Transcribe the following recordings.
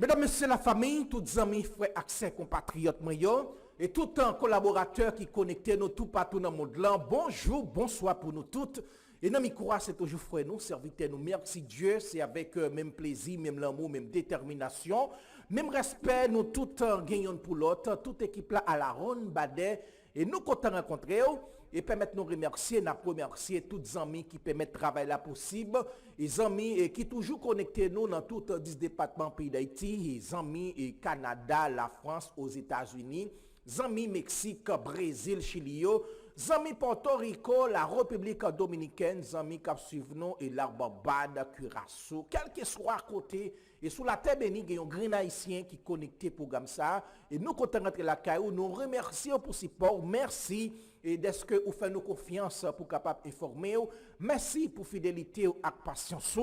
Mesdames, Messieurs, la famille, tous amis, frères, accès, compatriotes, et tout un collaborateur qui connecte nous tout partout dans le monde là. Bonjour, bonsoir pour nous toutes. Et dans mes courage, c'est toujours frère nous, serviteur nous. Merci Dieu, c'est avec même plaisir, même l'amour, même détermination, même respect, nous toutes gagnons pour l'autre, toute équipe là à la ronde, badet, et nous comptons rencontrer et permettre nous remercier, nous remercier tous les amis qui permettent de travail là possible, les amis qui toujours connectés nous dans tous 10 départements pays d'Haïti, les amis et Canada, la France, aux États-Unis, les amis Mexique, Brésil, Chili, les amis Porto Rico, la République dominicaine, les amis qui suivent nous et la Barbade, Curaçao, quel que soit à côté. Et sous la terre bénie, il y a un grand haïtien qui est connecté pour comme ça. Et nous, quand on rentre la caillou, nous remercions pour ce support. Merci d'être que vous faites nous confiance pour capable informer. Merci pour fidélité et patience.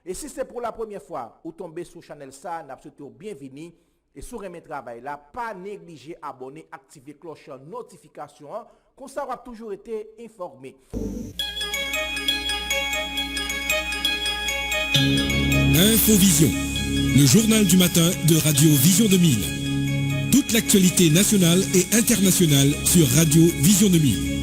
Et si c'est pour la première fois, vous tombez sur Channel ça, nous absolument bienvenue. Et sur remettre travail là, pas négliger, abonner, activer cloche notification. Comme ça, on a toujours été informé. Infovision, le journal du matin de Radio Vision 2000. Toute l'actualité nationale et internationale sur Radio Vision 2000.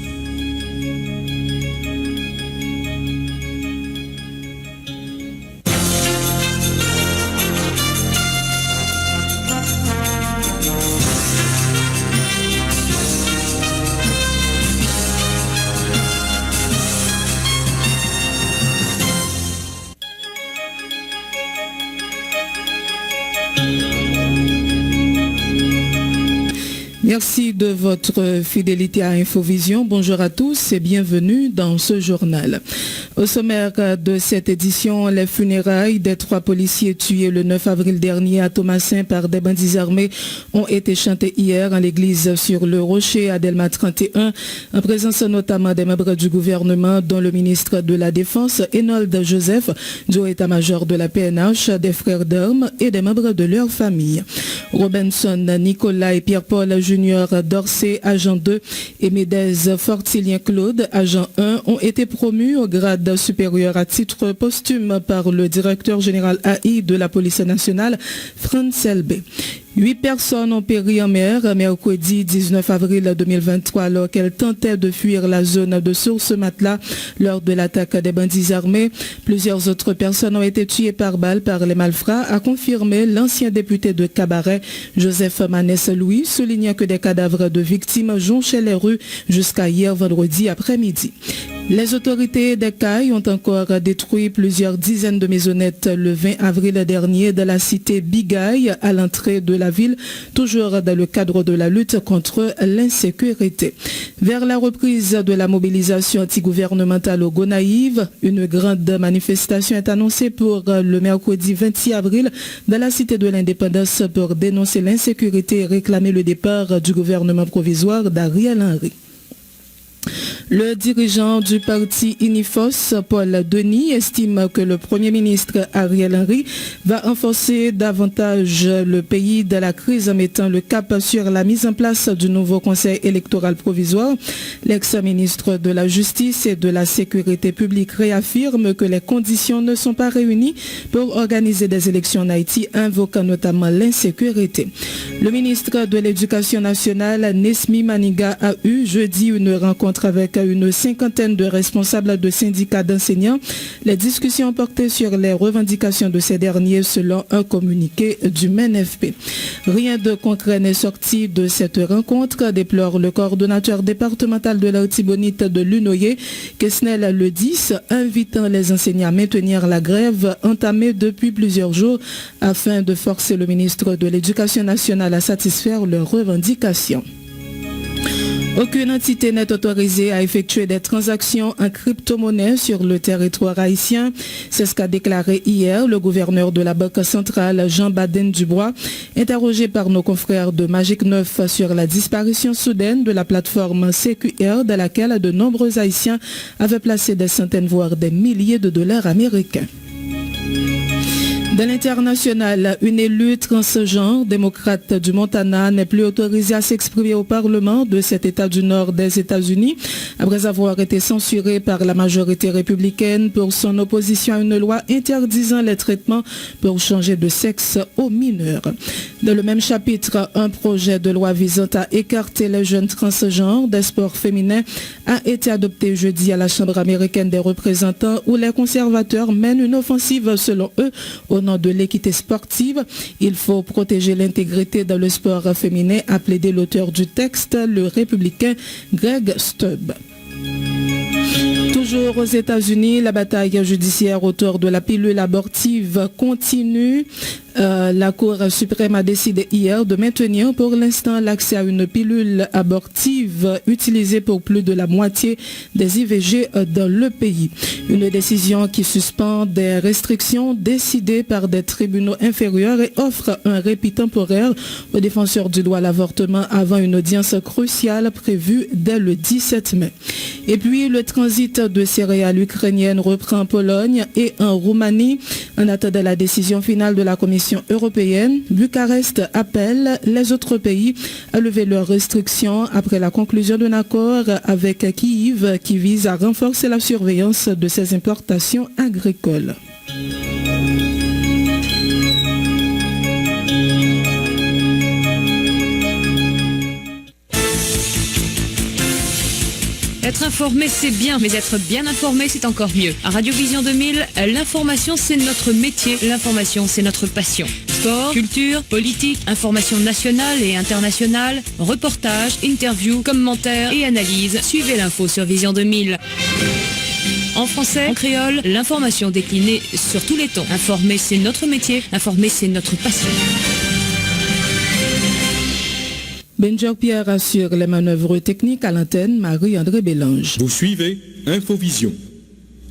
Merci de votre fidélité à Infovision. Bonjour à tous et bienvenue dans ce journal. Au sommaire de cette édition, les funérailles des 3 policiers tués le 9 avril dernier à Thomasin par des bandits armés ont été chantées hier en l'église sur le Rocher à Delma 31, en présence notamment des membres du gouvernement, dont le ministre de la Défense, Enold Joseph, du état-major de la PNH, des frères d'armes et des membres de leur famille. Robinson, Nicolas et Pierre-Paul Junior d'Orsay, agent 2, et Médez Fortilien Claude, agent 1, ont été promus au grade supérieur à titre posthume par le directeur général AI de la police nationale, Franz Selbe. 8 personnes ont péri en mer mercredi 19 avril 2023 alors qu'elles tentaient de fuir la zone de Source Matelas lors de l'attaque des bandits armés. Plusieurs autres personnes ont été tuées par balle par les malfrats, a confirmé l'ancien député de Cabaret, Joseph Manès-Louis, soulignant que des cadavres de victimes jonchaient les rues jusqu'à hier vendredi après-midi. Les autorités des Cayes ont encore détruit plusieurs dizaines de maisonnettes le 20 avril dernier de la cité Bigaye à l'entrée de la ville, toujours dans le cadre de la lutte contre l'insécurité. Vers la reprise de la mobilisation antigouvernementale au Gonaïve, une grande manifestation est annoncée pour le mercredi 26 avril dans la cité de l'Indépendance pour dénoncer l'insécurité et réclamer le départ du gouvernement provisoire d'Ariel Henry. Le dirigeant du parti Unifos, Paul Denis, estime que le Premier ministre Ariel Henry va renforcer davantage le pays de la crise en mettant le cap sur la mise en place du nouveau conseil électoral provisoire. L'ex-ministre de la Justice et de la Sécurité publique réaffirme que les conditions ne sont pas réunies pour organiser des élections en Haïti, invoquant notamment l'insécurité. Le ministre de l'Éducation nationale, Nesmi Maniga, a eu jeudi une rencontre avec une cinquantaine de responsables de syndicats d'enseignants. Les discussions portaient sur les revendications de ces derniers selon un communiqué du MENFP. Rien de concret n'est sorti de cette rencontre, déplore le coordonnateur départemental de l'Artibonite de l'Unoye, Kesnel le 10, invitant les enseignants à maintenir la grève entamée depuis plusieurs jours afin de forcer le ministre de l'Éducation nationale à satisfaire leurs revendications. Aucune entité n'est autorisée à effectuer des transactions en crypto-monnaie sur le territoire haïtien. C'est ce qu'a déclaré hier le gouverneur de la Banque centrale, Jean Baden-Dubois, interrogé par nos confrères de Magic 9 sur la disparition soudaine de la plateforme CQR dans laquelle de nombreux Haïtiens avaient placé des centaines voire des milliers de dollars américains. Dans l'international, une élue transgenre démocrate du Montana n'est plus autorisée à s'exprimer au Parlement de cet État du Nord des États-Unis après avoir été censurée par la majorité républicaine pour son opposition à une loi interdisant les traitements pour changer de sexe aux mineurs. Dans le même chapitre, un projet de loi visant à écarter les jeunes transgenres des sports féminins a été adopté jeudi à la Chambre américaine des représentants où les conservateurs mènent une offensive selon eux au nom de l'équité sportive. Il faut protéger l'intégrité dans le sport féminin, a plaidé l'auteur du texte, le républicain Greg Stubb. Toujours aux États-Unis, la bataille judiciaire autour de la pilule abortive continue. La Cour suprême a décidé hier de maintenir pour l'instant l'accès à une pilule abortive utilisée pour plus de la moitié des IVG dans le pays. Une décision qui suspend des restrictions décidées par des tribunaux inférieurs et offre un répit temporaire aux défenseurs du droit à l'avortement avant une audience cruciale prévue dès le 17 mai. Et puis, le transit de céréales ukrainiennes reprend en Pologne et en Roumanie. En attendant la décision finale de la Commission européenne, Bucarest appelle les autres pays à lever leurs restrictions après la conclusion d'un accord avec Kyiv qui vise à renforcer la surveillance de ses importations agricoles. Être informé, c'est bien, mais être bien informé, c'est encore mieux. À Radio Vision 2000, l'information, c'est notre métier. L'information, c'est notre passion. Sport, culture, politique, information nationale et internationale, reportages, interviews, commentaires et analyses. Suivez l'info sur Vision 2000. En français, en créole, l'information déclinée sur tous les tons. Informer, c'est notre métier. Informer, c'est notre passion. Benjer Pierre assure les manœuvres techniques à l'antenne, Marie-André Bélange. Vous suivez Infovision,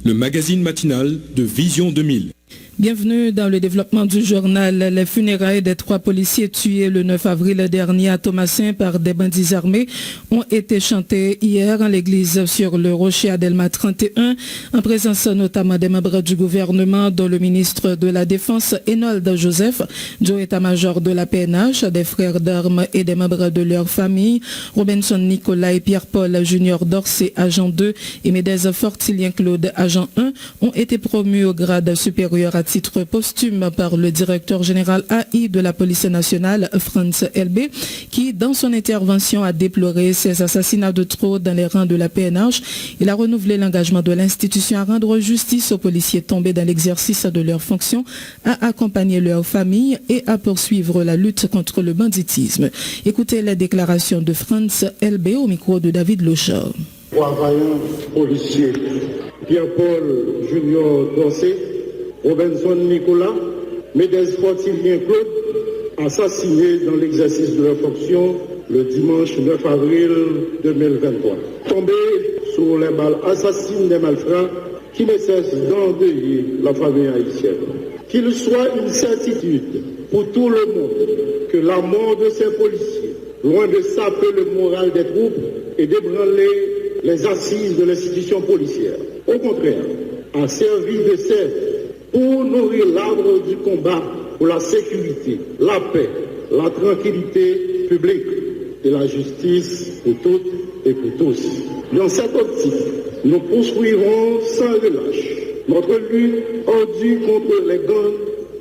le magazine matinal de Vision 2000. Bienvenue dans le développement du journal. Les funérailles des 3 policiers tués le 9 avril dernier à Thomasin par des bandits armés ont été chantées hier en l'église sur le Rocher à Delma 31, en présence notamment des membres du gouvernement, dont le ministre de la Défense, Enold Joseph, du état-major de la PNH, des frères d'armes et des membres de leur famille, Robinson Nicolas et Pierre-Paul Junior Dorsey, agent 2, et Médez Fortilien Claude, agent 1, ont été promus au grade supérieur à titre posthume par le directeur général AI de la police nationale, Franz Elbe, qui, dans son intervention, a déploré ces assassinats de trop dans les rangs de la PNH. Il a renouvelé l'engagement de l'institution à rendre justice aux policiers tombés dans l'exercice de leurs fonctions, à accompagner leurs familles et à poursuivre la lutte contre le banditisme. Écoutez les déclarations de Franz Elbe au micro de David Lochard. 3 vaillants policiers, Pierre-Paul Junior Dorsey, Robinson Nicolas, Médez Fortilien Claude, assassinés dans l'exercice de leurs fonctions le dimanche 9 avril 2023. Tombés sur les balles assassines des malfrats qui ne cessent d'endeuiller la famille haïtienne. Qu'il soit une certitude pour tout le monde que la mort de ces policiers, loin de saper le moral des troupes et d'ébranler les assises de l'institution policière, au contraire, a servi de sève pour nourrir l'arbre du combat pour la sécurité, la paix, la tranquillité publique et la justice pour toutes et pour tous. Dans cette optique, nous poursuivrons sans relâche notre lutte ardue contre les gangs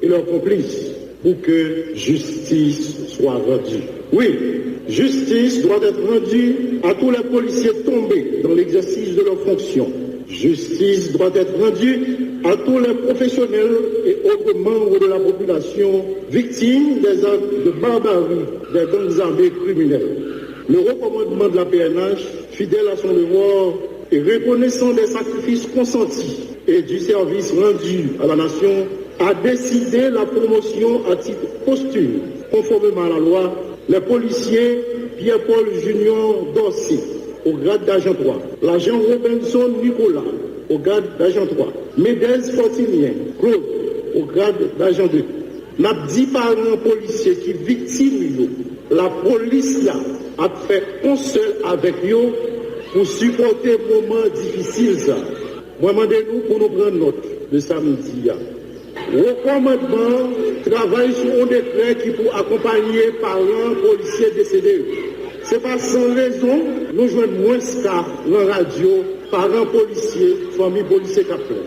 et leurs complices pour que justice soit rendue. Oui, justice doit être rendue à tous les policiers tombés dans l'exercice de leurs fonctions. Justice doit être rendue à tous les professionnels et autres membres de la population victimes des actes de barbarie des gangs armés criminels. Le recommandement de la PNH, fidèle à son devoir et reconnaissant des sacrifices consentis et du service rendu à la nation, a décidé la promotion à titre posthume, conformément à la loi, les policiers Pierre-Paul Junior Dorsey au grade d'agent 3, l'agent Robinson Nicolas au grade d'agent 3, Médez Fortilien Claude au grade d'agent 2. N'a dit par un policier qui victime, la police là a fait un seul avec eux pour supporter moments difficiles. Moi, demandez-nous pour nous prendre note de samedi. Le commandement travaille sur un décret qui pour accompagner parents policiers décédés. C'est pas sans raison, nous jouons moins ça dans la radio, parents policiers, familles policiers capteurs.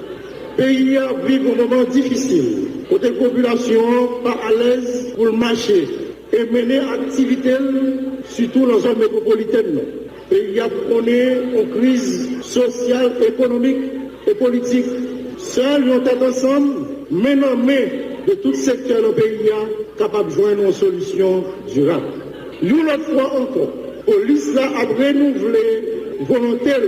Le pays vit un moment difficile, où les populations pas à l'aise pour marcher et mener activité, surtout dans la zone métropolitaine. Le pays connaît une crise sociale, économique et politique. Seuls nous sommes ensemble, main en main de tout secteur du pays, capable de joindre une solution durable. Nous, l'autre fois encore, la police a renouvelé volontaire,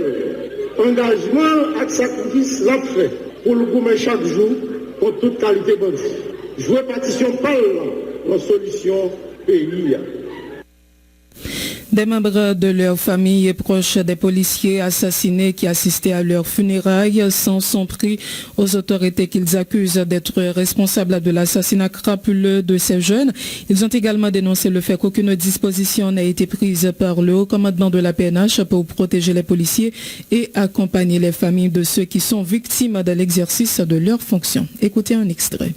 engagement et sacrifice l'a fait pour le gouvernement chaque jour pour toute qualité bonne. Jouer partition par la solution pays. Des membres de leur famille et proches des policiers assassinés qui assistaient à leurs funérailles s'en sont pris aux autorités qu'ils accusent d'être responsables de l'assassinat crapuleux de ces jeunes. Ils ont également dénoncé le fait qu'aucune disposition n'a été prise par le haut commandement de la PNH pour protéger les policiers et accompagner les familles de ceux qui sont victimes de l'exercice de leurs fonctions. Écoutez un extrait.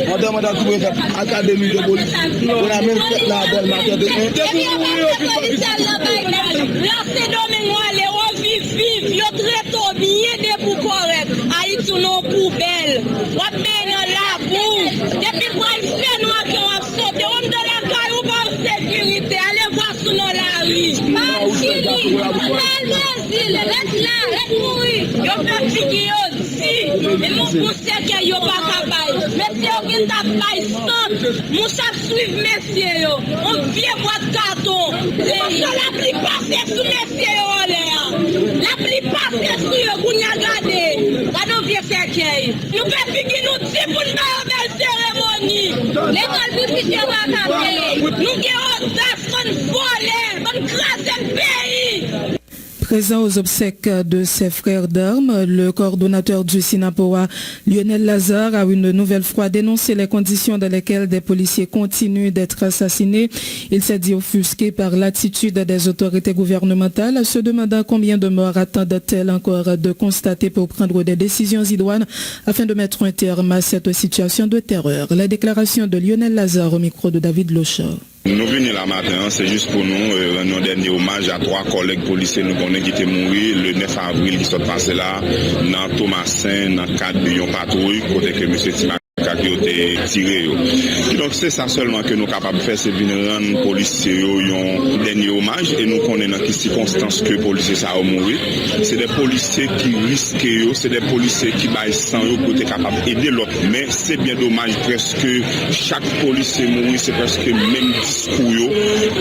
Madame a trouvé l'académie de police. On a même fait la belle matière de Lancez domaine, les vive, yo très bien de pour correct. Haïti non poubelle. On met dans la boue. Depuis quoi il fait nous qui on sauté, on de la caille ou pas sécurité. Allez voir sur la rue. Martini, laisse mourir. Yo fait figuer aussi. Et mon conseil que yo pas capable. Mais si on t'a pas mon chef suivre messieurs yo. On vient boîte carton. La plupart c'est sous messieurs yo. La plupart c'est sous yo qu'on y a gardé. Quand on vient faire qu'il nous fait figuer nous dire pour une belle cérémonie. L'école publique va camper. Nous avons audace qu'on vole, qu'on crase le pays. Présent aux obsèques de ses frères d'armes, le coordonnateur du SINAPOA, Lionel Lazare, a une nouvelle fois dénoncé les conditions dans lesquelles des policiers continuent d'être assassinés. Il s'est dit offusqué par l'attitude des autorités gouvernementales, se demandant combien de morts attendent-elles encore de constater pour prendre des décisions idoines afin de mettre un terme à cette situation de terreur. La déclaration de Lionel Lazare au micro de David Locha. Nous venons là matin, c'est juste pour nous rendre un dernier hommage à 3 collègues policiers nous connaissons qui étaient morts le 9 avril qui sont passés là, dans Thomasin, dans 4 millions de patrouilles, côté que M. Tima qui ont été tirés. Donc c'est ça seulement que nous sommes capables de faire, c'est venir rendre les policiers un dernier hommage et nous connaissons dans quelles circonstances que les policiers ont mouru. C'est des policiers qui risquent, c'est des policiers qui baillent sans pour être capables d'aider l'autre. Mais c'est bien dommage presque chaque policier mouru, c'est presque le même discours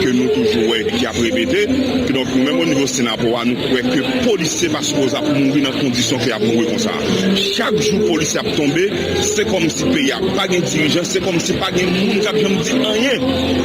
que nous toujours qui a répété. Donc même au niveau Sénapoa, nous croyons que les policiers ne sont pas mourir dans les conditions qu'ils ont mouru comme ça. Chaque jour les policiers a tombé, c'est comme si il n'y a pas de dirigeant, c'est comme si pas de monde qui a dit rien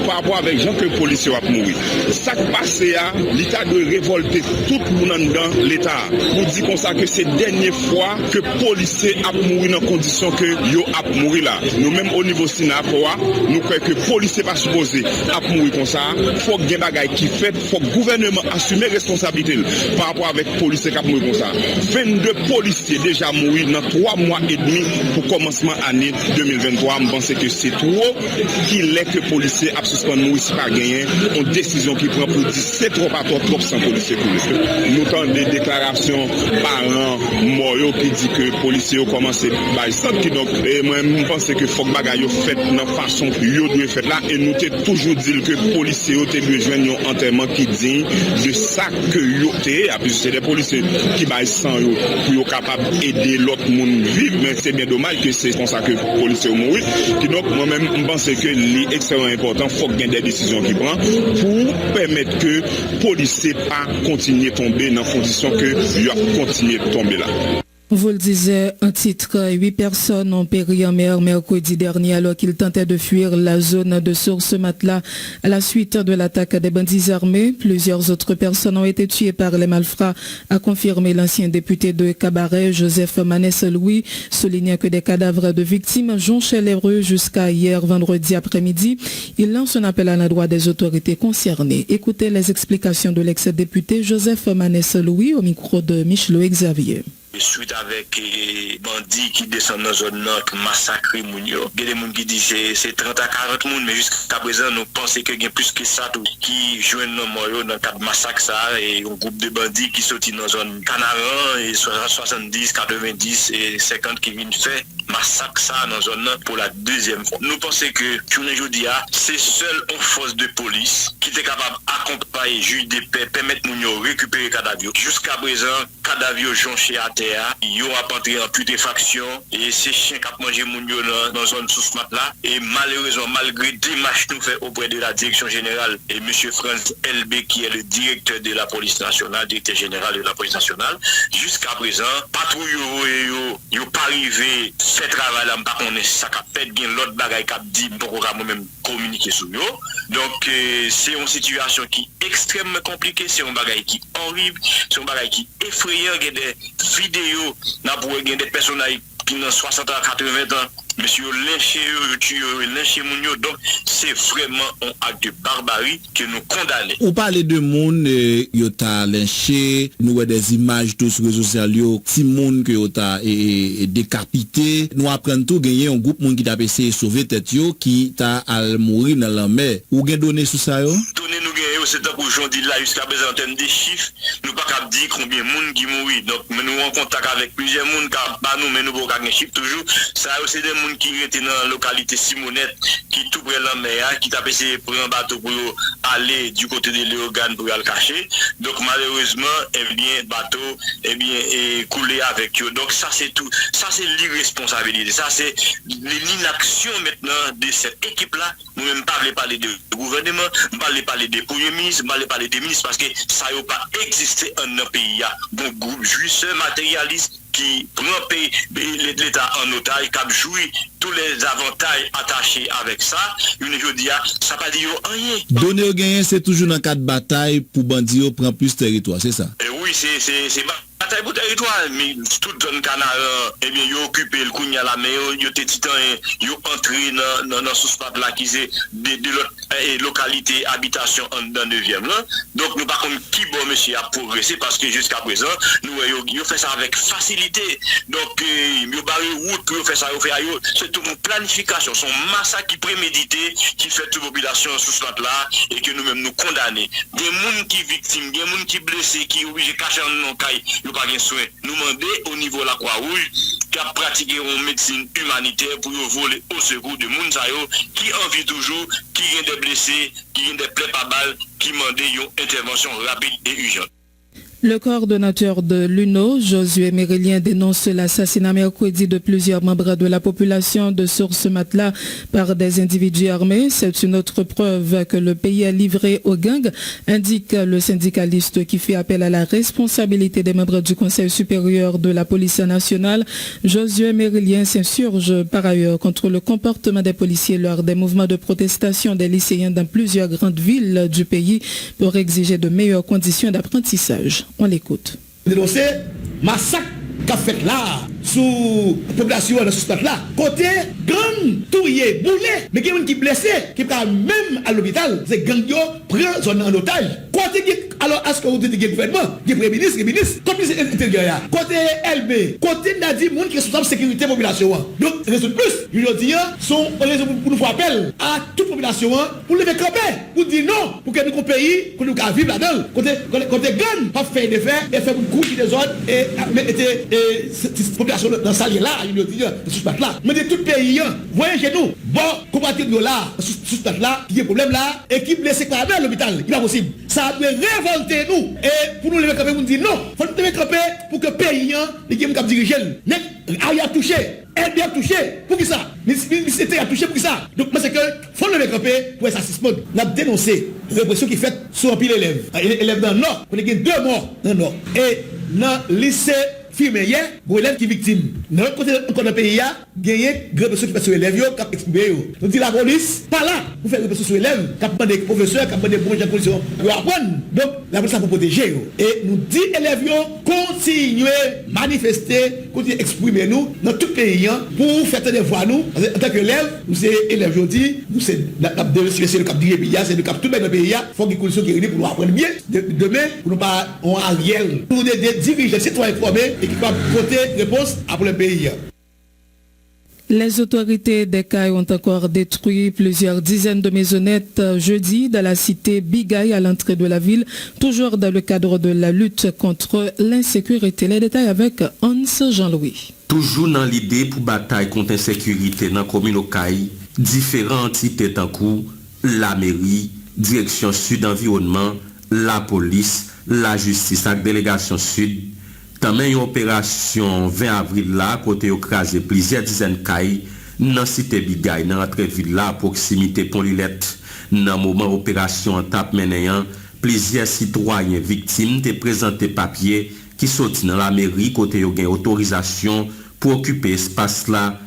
par rapport avec les gens que les policiers ont mouru. Ça qui passe, l'État doit révolter tout le monde dans l'État pour dire comme ça que c'est la dernière fois que les policiers ont mouru dans les conditions que ils ont mouru là. Nous-mêmes au niveau Sinapoa, nous croyons que les policiers ne sont pas supposés à mourir comme ça. Il faut qu'il y ait des bagailles qui fait, il faut que le gouvernement assume les responsabilités par rapport avec les policiers qui ont mouru comme ça. 22 policiers déjà mouru dans 3 mois et demi pour commencement année 2023, je pense que c'est trop qu'il est que les policiers a suspendu nous ici pas gagné une décision qui prend pour dire c'est trop pas trop sans policiers pour nous avons des déclarations parents moraux qui dit que les policiers ont commencé par exemple qui donc moi je pense que faut que bagaille fait dans façon yo doit faire là et nous t'ai toujours dit que les policiers ont besoin d'un enterrement qui dit de ça que yo té et puis c'est des policiers qui baillent sans yo pour capable aider l'autre monde vivre mais c'est bien dommage que c'est comme ça que les policiers ont mouru. Donc moi-même, je pense que c'est extrêmement important. Il faut qu'il y ait des décisions qui prennent pour permettre que les policiers ne pas continuer à tomber dans les conditions que ils continuent de tomber là. Vous le disiez, un titre, 8 personnes ont péri en mer mercredi dernier alors qu'ils tentaient de fuir la zone de Source-Matelas à la suite de l'attaque des bandits armés. Plusieurs autres personnes ont été tuées par les malfrats, a confirmé l'ancien député de Cabaret, Joseph Manès-Louis, soulignant que des cadavres de victimes jonchaient les rues jusqu'à hier vendredi après-midi. Il lance un appel à l'endroit des autorités concernées. Écoutez les explications de l'ex-député Joseph Manès-Louis au micro de Michelo Xavier. Suite avec bandits qui descendent dans la zone nord, qui massacrent les gens. Il y a des gens qui disent que c'est 30 à 40 personnes, mais jusqu'à présent, nous pensons qu'il y a plus que ça qui jouent dans le cadre de massacre ça, et un groupe de bandits qui sortent dans la zone Canaran, et 70, 90 et 50 qui viennent faire massacre ça dans la zone pour la deuxième fois. Nous pensons que aujourd'hui, c'est seule une force de police qui est capable d'accompagner les juges de paix, permettre de récupérer les cadavres. Jusqu'à présent, les cadavres jonchés à terre. Ils ont apporté en putréfaction et ces chiens qui ont mangé dans la zone Source-Matelas. Et malheureusement, malgré des démarches nous fait auprès de la direction générale et M. Franz LB qui est le directeur de la police nationale, directeur général de la police nationale, jusqu'à présent, patrouille ils n'ont pas arrivé faire travail là, par contre, ça a fait bien l'autre bagaille qui a dit pour même communiquer sur eux. Donc, c'est une situation qui est extrêmement compliquée, c'est un bagaille qui est horrible, c'est un bagaille qui est effrayant, il y a des vidéos, il y a des personnes qui ont 60 ans, 80 ans, monsieur lynché mounio, donc c'est vraiment un acte de barbarie que nous condamnons. Ou parler de monde yo ta lynché, nous avons des images tous sur les réseaux sociaux, si monde que yo ta décapité, nous apprenons tout gagner un groupe monde qui t'a essayé sauver tête yo qui t'a al mourir dans la mer. Ou gain donné sur ça yo? Donner nous gagner c'est tant que j'en dis là jusqu'à présent en termes de chiffres, nous pas capable dire combien monde qui mourit. Donc nous en contact avec plusieurs monde pas nous mais nous pas gagner chiffre toujours. Ça c'est des monde qui étaient dans la localité Simonette qui tout près la mer qui t'a essayé prendre un bateau pour aller du côté de Léogane pour aller cacher. Donc malheureusement bateau coulé avec eux. Donc ça c'est tout. Ça c'est l'irresponsabilité. Ça c'est l'inaction maintenant de cette équipe là. Nous même pas parler de gouvernement, pas parler des premiers ministres, pas parler des ministres parce que ça n'a pas existé en notre pays. Bon groupe jouisseur matérialiste qui prend l'État en otage, qui a joué tous les avantages attachés avec ça. Je dis, ça pas dire rien. Donner au gain, c'est toujours dans le cadre de bataille pour bandits prendre plus de territoire, c'est ça? Oui, c'est bataille pour territoire, mais tout le canard, ils ont occupé le Kounia la mer, ils ont été titans, ils ont entré dans Source-Matelas qui est de l'autre localité, habitation dans le 9e. Donc, nous, par contre, qui bon monsieur a progressé parce que jusqu'à présent, nous, ils ont fait ça avec facilité. Donc, ils ont barré route pour faire ça, c'est toute une planification, son massacre qui prémédité, qui fait toute la population Source-Matelas et que nous-mêmes nous condamnons. Des gens qui victimes, des gens qui blessés, qui obligés de cacher dans nos cailles, nous pas de soin. Nous demander au niveau de la Croix-Rouge qui a pratiqué une médecine humanitaire pour voler au secours de gens qui en vit toujours, qui ont des blessés, qui ont des plaies par balles, qui demandent une intervention rapide et urgente. Le coordonnateur de l'UNO, Josué Mérillien, dénonce l'assassinat mercredi de plusieurs membres de la population de Source-Matelas par des individus armés. C'est une autre preuve que le pays est livré aux gangs, indique le syndicaliste qui fait appel à la responsabilité des membres du Conseil supérieur de la police nationale. Josué Mérillien s'insurge par ailleurs contre le comportement des policiers lors des mouvements de protestation des lycéens dans plusieurs grandes villes du pays pour exiger de meilleures conditions d'apprentissage. On l'écoute. Dénoncer massacre qu'a fait là sous population de ce là côté gang touillé boulé mais quelqu'un qui blessé qui va même à l'hôpital c'est gang yo prend zone en otage côté alors est-ce que vous dites que gouvernement le premier ministre comme ministre intérieur côté LB côté n'a dit monde qui sont en sécurité population donc raison plus je dis sont raison pour nous faire appel à toute population pour lever camper pour dire non pour que nous pays pour nous vivre là-dedans côté gang pas faire des faits et faire une coupe des autres et population dans salier là il dit sous là mais de tout pays voyez chez nous bon compatriotes là sous là qui a problème là et qui blessé quand même à l'hôpital il pas possible ça doit révolter nous et pour nous lever camper pour dire non faut nous lever camper pour que pays les qui cap diriger net a touché et bien touché pour qui ça c'était a touché pour qui ça donc moi c'est que faut lever camper pour assassinat n'a dénoncé répression qui fait sur un pile élèves dans le nord on a 2 morts dans le nord et dans lycée filmé hier, pour élève qui victime. Dans l'autre côté encore dans le pays, il y a grande personne qui passe sur élève, qui a exprimé. Donc la police, pas là, pour faire répression sur élève, qui a demandé des professeurs, qui a demandé des bons gens de police pour apprendre. Donc la police pour protéger. Et nous dit élèves, continuez à manifester, continuez à exprimer nous dans tout le pays pour faire des voix nous. En tant qu'élève, nous sommes élèves aujourd'hui, nous sommes le cap du pays, c'est le cap tout le pays, il faut qu'il y ait des conditions qui réunissent pour nous apprendre bien. Demain, pour nous pas en arrière. Nous sommes des dirigeants citoyens formés et qui peuvent porter réponse pour le pays. Les autorités des CAI ont encore détruit plusieurs dizaines de maisonnettes jeudi dans la cité Bigaï à l'entrée de la ville, toujours dans le cadre de la lutte contre l'insécurité. Les détails avec Hans Jean-Louis. Toujours dans l'idée pour bataille contre l'insécurité dans la commune CAI, différentes entités en cours, la mairie, direction sud environnement, la police, la justice et la délégation sud. Também une opération 20 avril là, côté écrasé plusieurs dizaines de cailles dans la cité Bigaï, dans l'entrée ville là, à proximité Pont-Lilette. Dans le moment opération en tape menayant, plusieurs citoyens victimes te présenté papier qui sortent dans la mairie côté yo gen autorisation pour occuper espace là.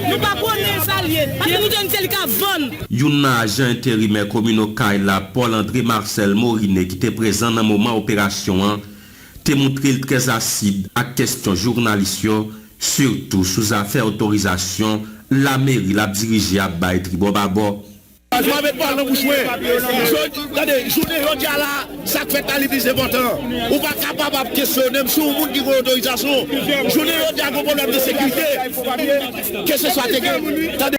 Nous pas un agent intérimaire communautaire là, Paul-André Marcel Morinet, qui était présent dans le moment opération, te montré très acide à question journaliste, surtout sous affaire autorisation, la mairie l'a dirigé à Baye Tribon Babo. Je m'avais pas dans bouche. Regardez, journée là, ça fait la plus important. On va capable de questionner sur le monde qui a autorisation. Journée a un problème de sécurité. Que ce soit